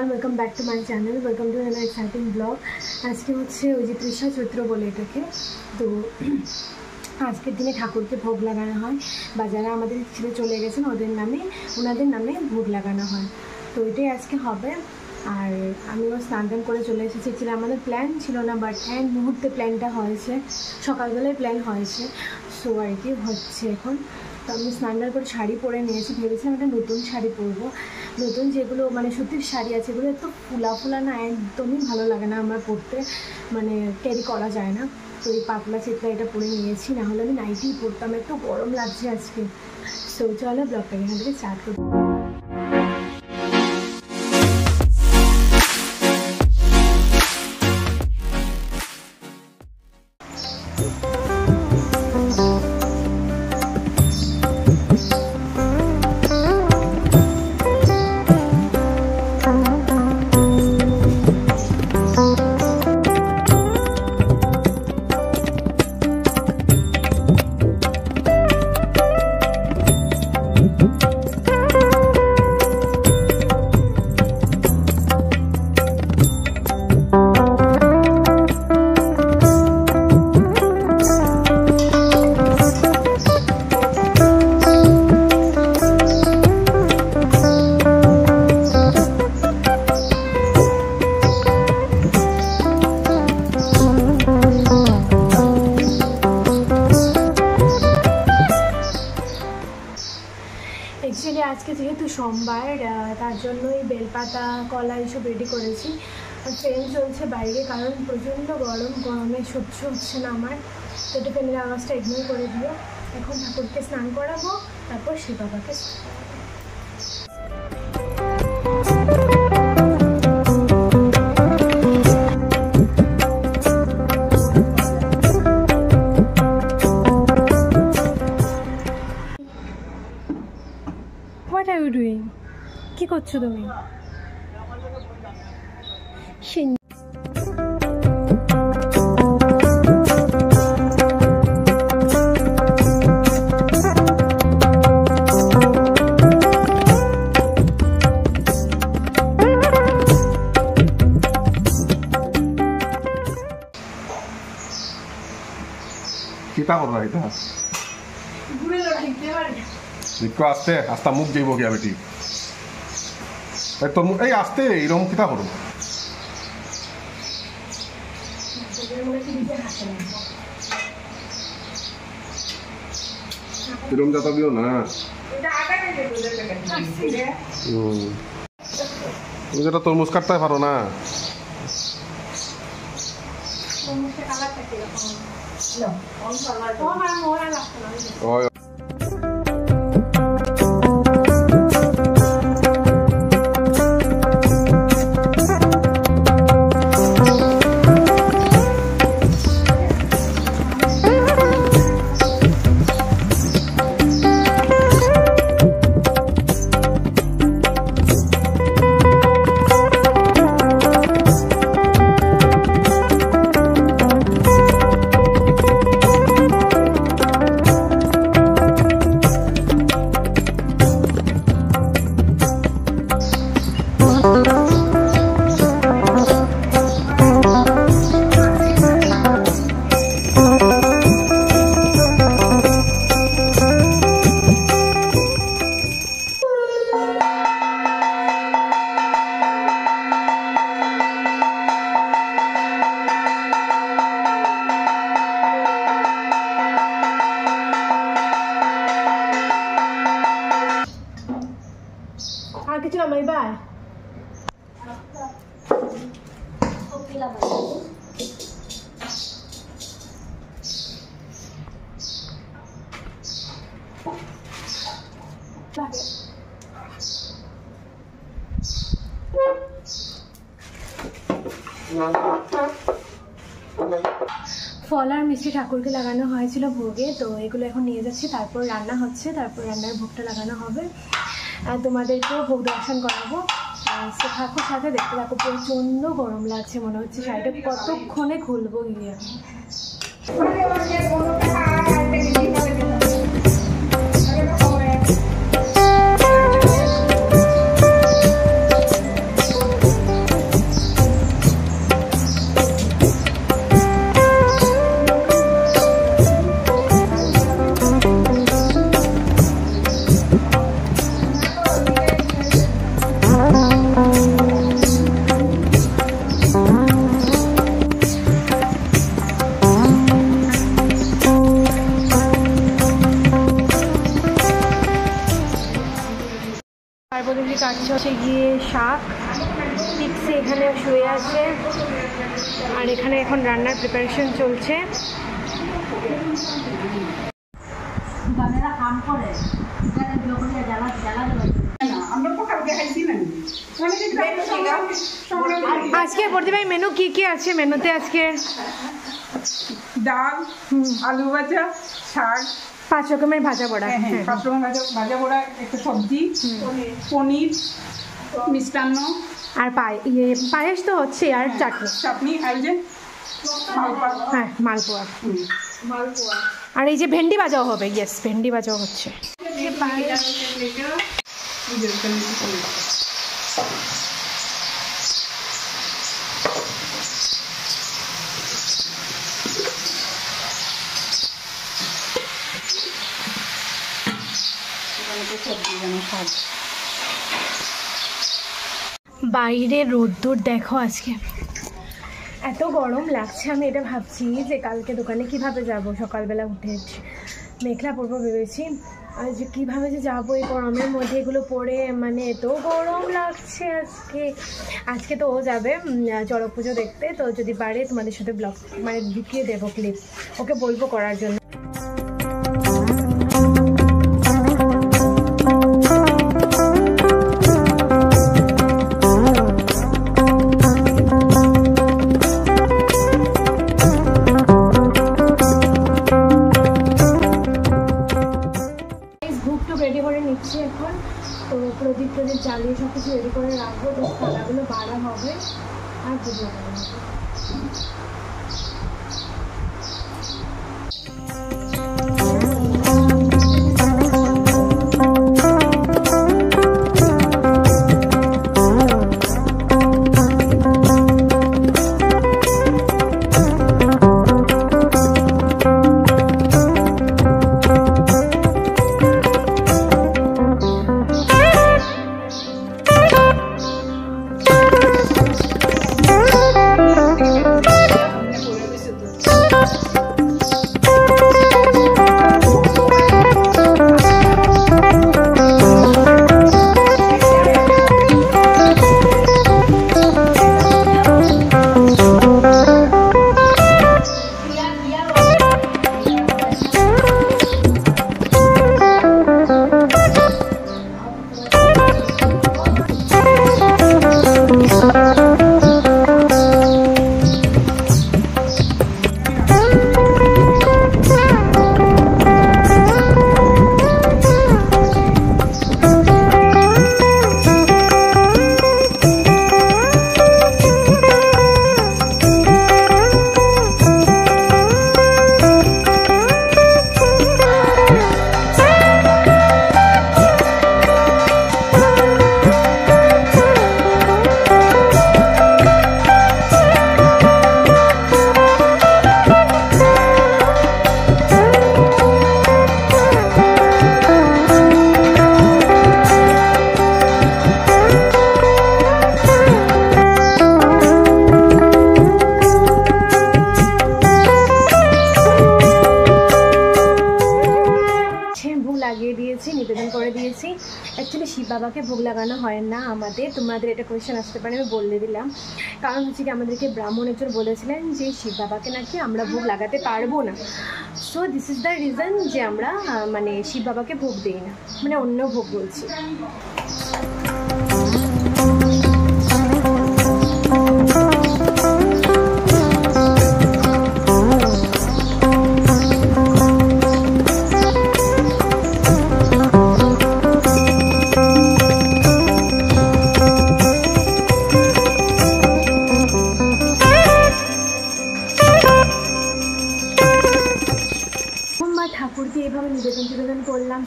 Welcome back to my channel welcome to an exciting blog. आज के হচ্ছে ওই যে তৃষা চৈত্র বলে এটাকে। তো আজকের দিনে ঠাকুরকে ভোগ লাগানো হয় বা যারা আমাদের ছেড়ে চলে গেছেন ওনাদের নামে ভোগ লাগানো হয়। তো এটাই আজকে হবে। আর আমিও স্নান টান করে চলে এসেছি। আমাদের প্ল্যান ছিল না, বাট এন্ড মুহূর্তে প্ল্যানটা হয়েছে, সকালবেলায় প্ল্যান হয়েছে। সো আর কি হচ্ছে এখন। তো আমি স্নান টান করে শাড়ি পরে নিয়েছি, ভেবেছিলাম একটা নতুন শাড়ি পরবো। নতুন যেগুলো মানে সুতির শাড়ি আছে এগুলো একটু ফুলা না, একদমই ভালো লাগে না আমার পরতে, মানে ক্যারি করা যায় না। তো এই পাতলা চিত্রা এটা পরে নিয়েছি, নাহলে আমি নাইটিই পরতাম। একটু গরম লাগছে আজকে। সো চলো ব্লগটা এখান থেকে স্টার্ট করবো। অ্যাকচুয়ালি আজকে যেহেতু সোমবার, তার জন্যই বেলপাতা কলা এইসব রেডি করেছি। আর ফ্যান চলছে বাইরে, কারণ প্রচণ্ড গরমে সহ্য হচ্ছে না আমার। তো এটা ফ্যানের আওয়াজটা ইগনোর করে দিও। এখন ঠাকুরকে স্নান করাবো, তারপর শিব বাবাকে What are you doing? কি করছো তুমি? কিতা করবা এটা? একটু আস্তে আস্তে মুখ যাইব গিয়া বেটি। তোর মুখ এই আস্তে এরকম কিতা করো? এরকম যাতা দিও না। তুমি যেটা তরমুজ কাটতে পারো না। Kita nak main bal. Kopi lah bal. ফল আর মিষ্টি ঠাকুরকে লাগানো হয়েছিল ভোগে, তো এগুলো এখন নিয়ে যাচ্ছি, তারপর রান্না হচ্ছে, তারপর রান্নার ভোগটা লাগানো হবে। আর তোমাদেরকেও ভোগ দর্শন করাবো। সে ঠাকুর সাথে দেখতে থাকো। প্রচণ্ড গরম লাগছে, মনে হচ্ছে শাড়িটা কতক্ষণে খুলবো গিয়ে। পার্বতী কাটছে হচ্ছে গিয়ে শাক, টিপসে এখানে শুয়ে আছে, আর এখানে এখন রান্নার প্রিপারেশন চলছে। আজকে প্রতিভাই মেনু কি কি আছে? মেনুতে আজকে ডাল, আলু ভাজা, শাক, 5 রকমের ভাজা বড়া। হ্যাঁ 5 রকমের ভাজা বড়া, একটা সবজি, পনির, মিষ্টান্ন, আর পায়েস তো হচ্ছে, আর চাটনি, আর যে মালপোয়া। হ্যাঁ মালপোয়া। আর এই যে ভেন্ডি ভাজাও হবে। ইয়েস, ভেন্ডি ভাজাও হচ্ছে। বাইরে রোদ্দুর দেখো, আজকে এত গরম লাগছে। আমি এটা ভাবছি যে কালকে দোকানে কিভাবে যাব। সকালবেলা উঠে মেঘলা পরবো ভেবেছি, আর যে কীভাবে যে যাবো এই গরমের মধ্যে, এগুলো পরে মানে এত গরম লাগছে আজকে তো ও যাবে চড়ক পুজো দেখতে, তো যদি পারে তোমাদের সাথে ব্লগ মানে ঢুকিয়ে দেবো ক্লিপ, ওকে বলবো করার জন্য। রেডি করে নিচ্ছি এখন, তো প্রদীপ জ্বালিয়ে সব কিছু রেডি করে রাখবো, তো থালাগুলো বাড়া হবে আর পুজো করা হবে। নিবেদন করে দিয়েছি। অ্যাকচুয়ালি শিব বাবাকে ভোগ লাগানো হয় না আমাদের, তোমাদের এটা কোয়েশ্চেন আসতে পারে, আমি বলে দিলাম। কারণ হচ্ছে কি আমাদেরকে ব্রাহ্মণ একজন বলেছিলেন যে শিব বাবাকে নাকি আমরা ভোগ লাগাতে পারবো না। So this is the reason যে আমরা মানে শিব বাবাকে ভোগ দিই না, মানে অন্য ভোগ বলছি।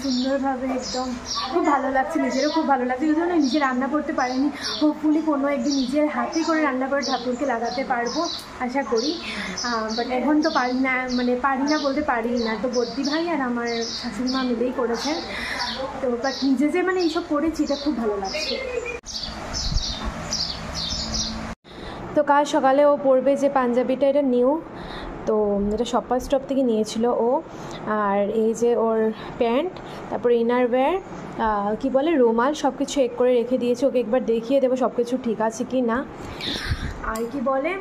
সুন্দরভাবে একদম খুব ভালো লাগছে, নিজেরও খুব ভালো লাগছে। যদি না নিজে রান্না করতে পারিনি, হোপফুলি কোনো একদিন নিজের হাতে করে রান্না করে ঠাকুরকে লাগাতে পারবো আশা করি। বাট এখন তো পারি না, মানে পারি না বলতে পারি না, তো বদ্দি ভাই আর আমার শাশুড়ি মা মিলেই করেছেন। তো বাট নিজে যে মানে এইসব করেছি এটা খুব ভালো লাগছে। তো কাল সকালে ও পরবে যে পাঞ্জাবিটা, এটা নিউ, তো এটা শপার স্টপ থেকে নিয়েছিল ও। আর এই যে ওর প্যান্ট, তারপরে ইনারওয়্যার, কি বলে রুমাল, সব কিছু এক করে রেখে দিয়েছে। ওকে একবার দেখিয়ে দেবো সব কিছু ঠিক আছে কি না। আর কি বলে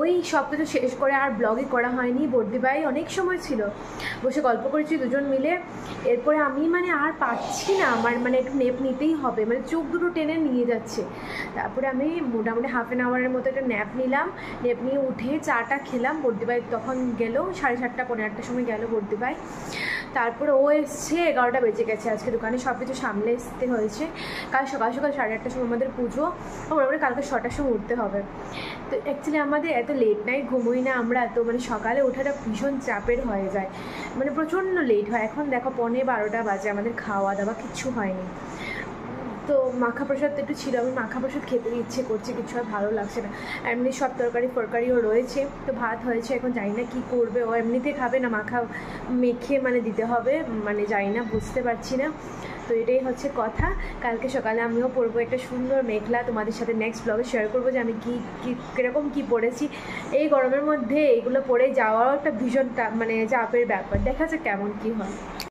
ওই সব কিছু শেষ করে আর ব্লগই করা হয়নি। বর্দি ভাই অনেক সময় ছিল, বসে গল্প করেছি দুজন মিলে। এরপরে আমি মানে আর পারছি না, আমার মানে একটু নেপ নিতেই হবে, মানে চোখ দুটো টেনে নিয়ে যাচ্ছে। তারপরে আমি মোটামুটি হাফ অ্যান আওয়ারের মতো একটা ন্যাপ নিলাম। ন্যাপ নিয়ে উঠে চাটা খেলাম। বর্দি ভাই তখন গেল 7:30 পৌনে 8টার সময় গেল বর্দি ভাই। তারপরে ও এসছে 11টা বেজে গেছে। আজকে দোকানে সব কিছু সামলে আসতে হয়েছে। কাল সকাল সকাল 8:30টার সময় আমাদের পুজো, মোটামুটি কালকে 6টার সময় উঠতে হবে। তো অ্যাকচুয়ালি আমাদের এত লেট নাইট ঘুমোই না আমরা, তো মানে সকালে ওঠাটা ভীষণ চাপের হয়ে যায়, মানে প্রচণ্ড লেট হয়। এখন দেখো 11:30 বাজে, আমাদের খাওয়া দাওয়া কিচ্ছু হয়নি। তো মাখা প্রসাদ একটু ছিল, আমি মাখা প্রসাদ খেতে ইচ্ছে করছে, কিছু আর ভালো লাগছে না। এমনি সব তরকারি ফরকারিও রয়েছে, তো ভাত হয়েছে, এখন জানি না কী করবে। ও এমনিতে খাবে না মাখা মেখে মানে দিতে হবে, মানে জানি না, বুঝতে পারছি না। তো এটাই হচ্ছে কথা। কালকে সকালে আমিও পরবো একটা সুন্দর মেখলা, তোমাদের সাথে নেক্সট ব্লগে শেয়ার করবো যে আমি কীরকম কী পরেছি। এই গরমের মধ্যে এইগুলো পরে যাওয়াও একটা ভীষণ মানে চাপের ব্যাপার, দেখা যাক কেমন কী হয়।